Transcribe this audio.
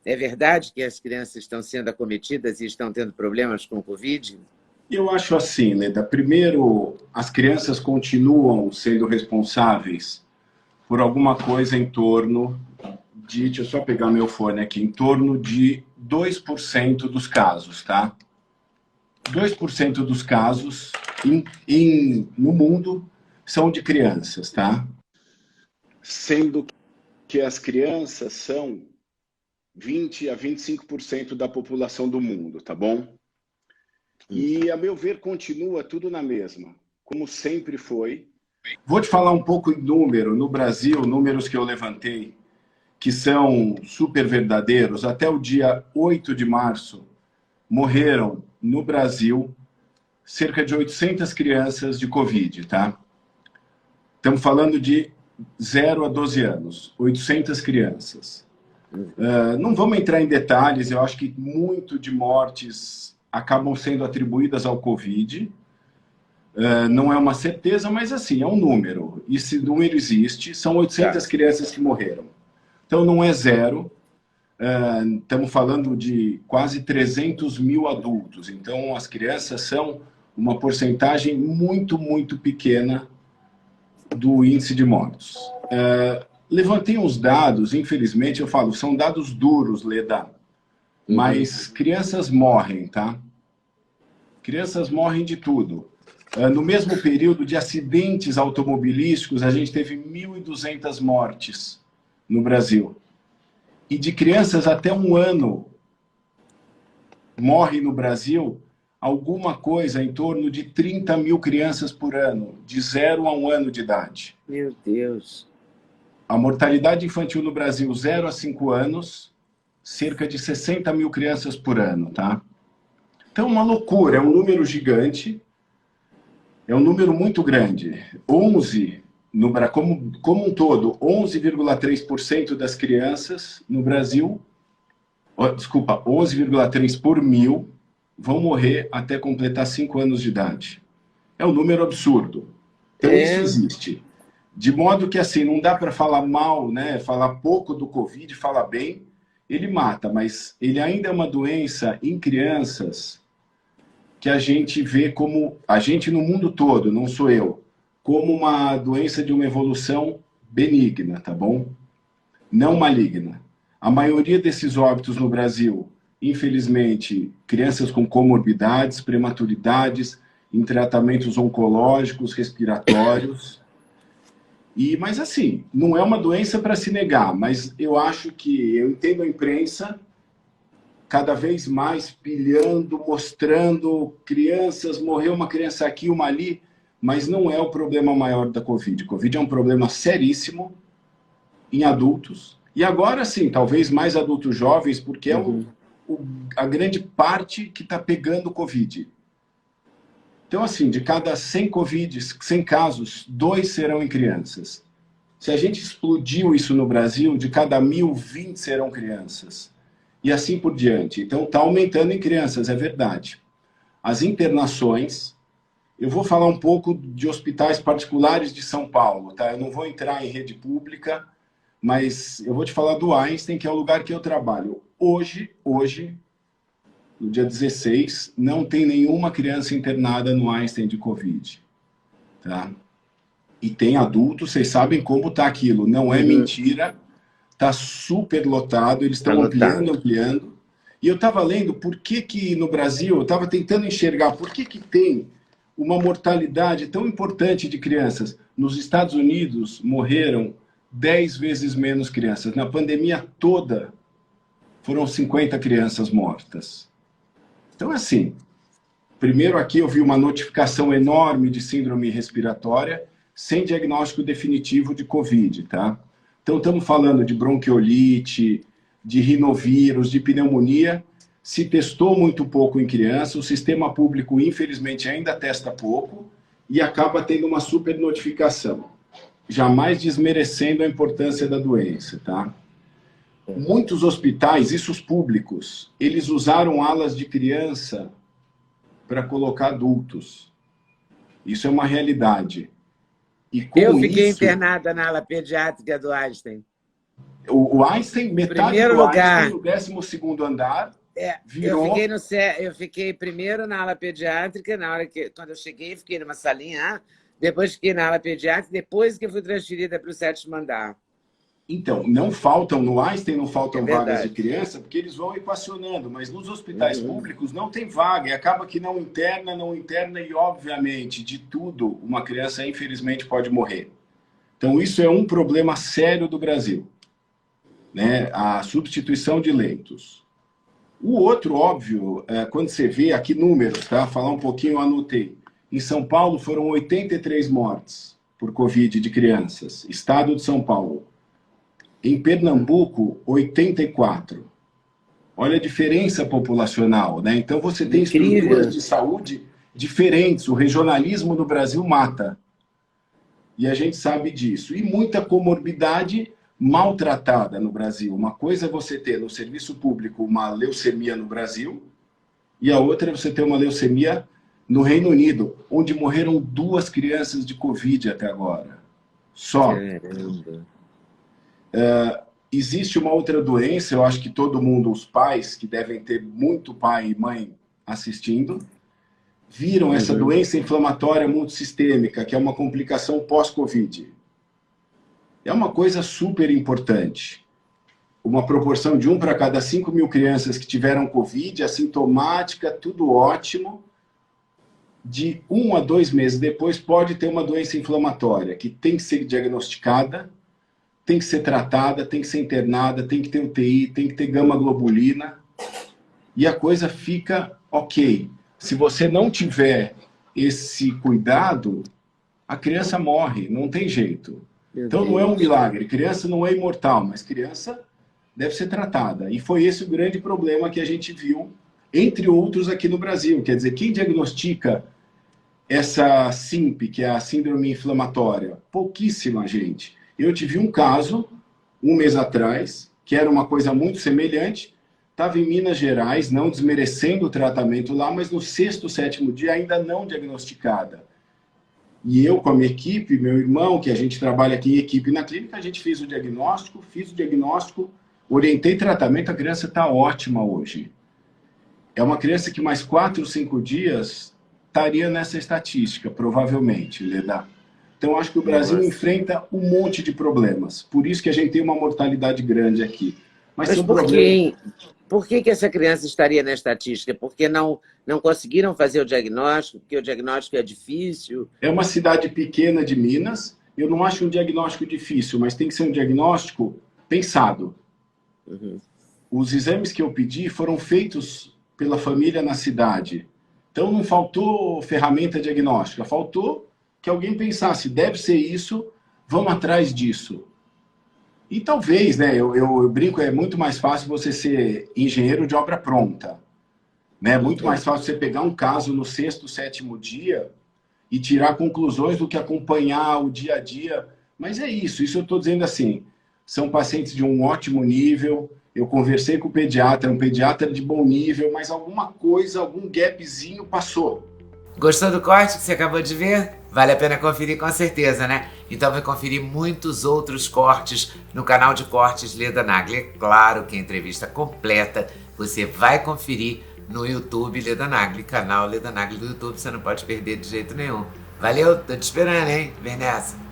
É verdade que as crianças estão sendo acometidas e estão tendo problemas com o Covid? Eu acho assim, Leda. Primeiro, as crianças continuam sendo responsáveis por alguma coisa em torno de, deixa eu só pegar meu fone aqui, em torno de 2% dos casos, tá? 2% dos casos no mundo são de crianças, tá? Sendo que as crianças são 20 a 25% da população do mundo, tá bom? E, a meu ver, continua tudo na mesma, como sempre foi. Vou te falar um pouco em número. No Brasil, números que eu levantei, que são super verdadeiros. Até o dia 8 de março, morreram no Brasil cerca de 800 crianças de Covid, tá? Estamos falando de 0 a 12 anos, 800 crianças. Não vamos entrar em detalhes, eu acho que muito de mortes acabam sendo atribuídas ao Covid. Não é uma certeza, mas assim, é um número. E esse número existe, são 800 crianças que morreram. Então não é zero, estamos falando de quase 300 mil adultos. Então as crianças são uma porcentagem muito, muito pequena do índice de mortos. Levantei uns dados, infelizmente, eu falo, são dados duros, Leda, mas crianças morrem, tá? Crianças morrem de tudo. No mesmo período de acidentes automobilísticos, a gente teve 1.200 mortes no Brasil. E de crianças até 1 ano, morre no Brasil alguma coisa em torno de 30 mil crianças por ano, de 0 a 1 ano de idade. Meu Deus! A mortalidade infantil no Brasil, 0 a 5 anos, cerca de 60 mil crianças por ano, tá? Então, uma loucura, é um número gigante, é um número muito grande. 11, como um todo, 11,3% das crianças no Brasil, desculpa, 11,3 por mil, vão morrer até completar 5 anos de idade. É um número absurdo. Então, isso existe. De modo que, assim, não dá para falar mal, né? Falar pouco do Covid, falar bem, ele mata, mas ele ainda é uma doença em crianças que a gente vê como, a gente no mundo todo, não sou eu, como uma doença de uma evolução benigna, tá bom? Não maligna. A maioria desses óbitos no Brasil, infelizmente, crianças com comorbidades, prematuridades, em tratamentos oncológicos, respiratórios. Mas assim, não é uma doença para se negar, mas eu acho que, eu entendo a imprensa cada vez mais pilhando, mostrando crianças, morreu uma criança aqui, uma ali, mas não é o problema maior da Covid. Covid é um problema seríssimo em adultos, e agora sim, talvez mais adultos jovens, porque é a grande parte que está pegando Covid. Então, assim, de cada 100 100 casos, 2 serão em crianças. Se a gente explodiu isso no Brasil, de cada 1.000, 20 serão crianças. E assim por diante. Então, está aumentando em crianças, é verdade. As internações, eu vou falar um pouco de hospitais particulares de São Paulo, tá? Eu não vou entrar em rede pública, mas eu vou te falar do Einstein, que é o lugar que eu trabalho. Hoje, no dia 16, não tem nenhuma criança internada no Einstein de Covid. Tá? E tem adultos, vocês sabem como está aquilo. Não é mentira, está super lotado, eles estão ampliando. E eu estava lendo por que no Brasil, eu estava tentando enxergar por que tem uma mortalidade tão importante de crianças. Nos Estados Unidos, morreram 10 vezes menos crianças. Na pandemia toda, foram 50 crianças mortas. Então, assim, primeiro aqui eu vi uma notificação enorme de síndrome respiratória, sem diagnóstico definitivo de Covid, tá? Então, estamos falando de bronquiolite, de rinovírus, de pneumonia. Se testou muito pouco em criança, o sistema público, infelizmente, ainda testa pouco e acaba tendo uma super notificação. Jamais desmerecendo a importância da doença, tá? Muitos hospitais, isso os públicos, eles usaram alas de criança para colocar adultos. Isso é uma realidade. E com eu fiquei isso, internada na ala pediátrica do Einstein. O Einstein, metade Primeiro do lugar. Einstein, no 12º andar, É, virou... eu fiquei primeiro na ala pediátrica, quando eu cheguei, fiquei numa salinha, depois fiquei na ala pediátrica, depois que eu fui transferida para o 7º andar. Então, não faltam, no Einstein não faltam vagas de verdade. criança, porque eles vão equacionando, mas nos hospitais públicos não tem vaga, e acaba que não interna, e obviamente, de tudo, uma criança infelizmente pode morrer. Então, isso é um problema sério do Brasil, né? A substituição de leitos. O outro, óbvio, quando você vê aqui números, tá? Falar um pouquinho, eu anotei. Em São Paulo foram 83 mortes por Covid de crianças, estado de São Paulo. Em Pernambuco, 84. Olha a diferença populacional, né? Então você tem estruturas de saúde diferentes. O regionalismo no Brasil mata. E a gente sabe disso. E muita comorbidade maltratada no Brasil. Uma coisa é você ter no serviço público uma leucemia no Brasil, e a outra é você ter uma leucemia no Reino Unido, onde morreram 2 crianças de Covid até agora. Só. Caramba. Existe uma outra doença, eu acho que todo mundo, os pais, que devem ter muito pai e mãe assistindo, viram essa doença inflamatória multissistêmica, que é uma complicação pós-Covid. É uma coisa super importante. Uma proporção de 1 para cada 5 mil crianças que tiveram Covid, assintomática, tudo ótimo. De 1 a 2 meses depois, pode ter uma doença inflamatória, que tem que ser diagnosticada, tem que ser tratada, tem que ser internada, tem que ter UTI, tem que ter gama-globulina, e a coisa fica ok. Se você não tiver esse cuidado, a criança morre, não tem jeito. Então não é um milagre, criança não é imortal, mas criança deve ser tratada. E foi esse o grande problema que a gente viu, entre outros aqui no Brasil. Quer dizer, quem diagnostica essa SIMP, que é a síndrome inflamatória? Pouquíssima gente. Eu tive um caso, 1 mês atrás, que era uma coisa muito semelhante, estava em Minas Gerais, não desmerecendo o tratamento lá, mas no 6º, 7º dia ainda não diagnosticada. E eu, com a minha equipe, meu irmão, que a gente trabalha aqui em equipe na clínica, a gente fiz o diagnóstico, orientei tratamento, a criança está ótima hoje. É uma criança que mais 4 ou 5 dias estaria nessa estatística, provavelmente, Leda. Então, acho que o Brasil enfrenta um monte de problemas. Por isso que a gente tem uma mortalidade grande aqui. Mas por que essa criança estaria na estatística? Porque não conseguiram fazer o diagnóstico, porque o diagnóstico é difícil? É uma cidade pequena de Minas. Eu não acho um diagnóstico difícil, mas tem que ser um diagnóstico pensado. Os exames que eu pedi foram feitos pela família na cidade. Então, não faltou ferramenta diagnóstica, faltou que alguém pensasse, deve ser isso, vamos atrás disso. E talvez, né, eu brinco, é muito mais fácil você ser engenheiro de obra pronta. Né? É muito mais fácil você pegar um caso no 6º, 7º dia e tirar conclusões do que acompanhar o dia a dia. Mas é isso eu estou dizendo assim, são pacientes de um ótimo nível, eu conversei com o pediatra, um pediatra de bom nível, mas alguma coisa, algum gapzinho passou. Gostou do corte que você acabou de ver? Vale a pena conferir com certeza, né? Então vai conferir muitos outros cortes no canal de cortes Leda Nagli. É claro que a entrevista completa você vai conferir no YouTube Leda Nagli, canal Leda Nagli do YouTube, você não pode perder de jeito nenhum. Valeu, tô te esperando, hein? Vem nessa!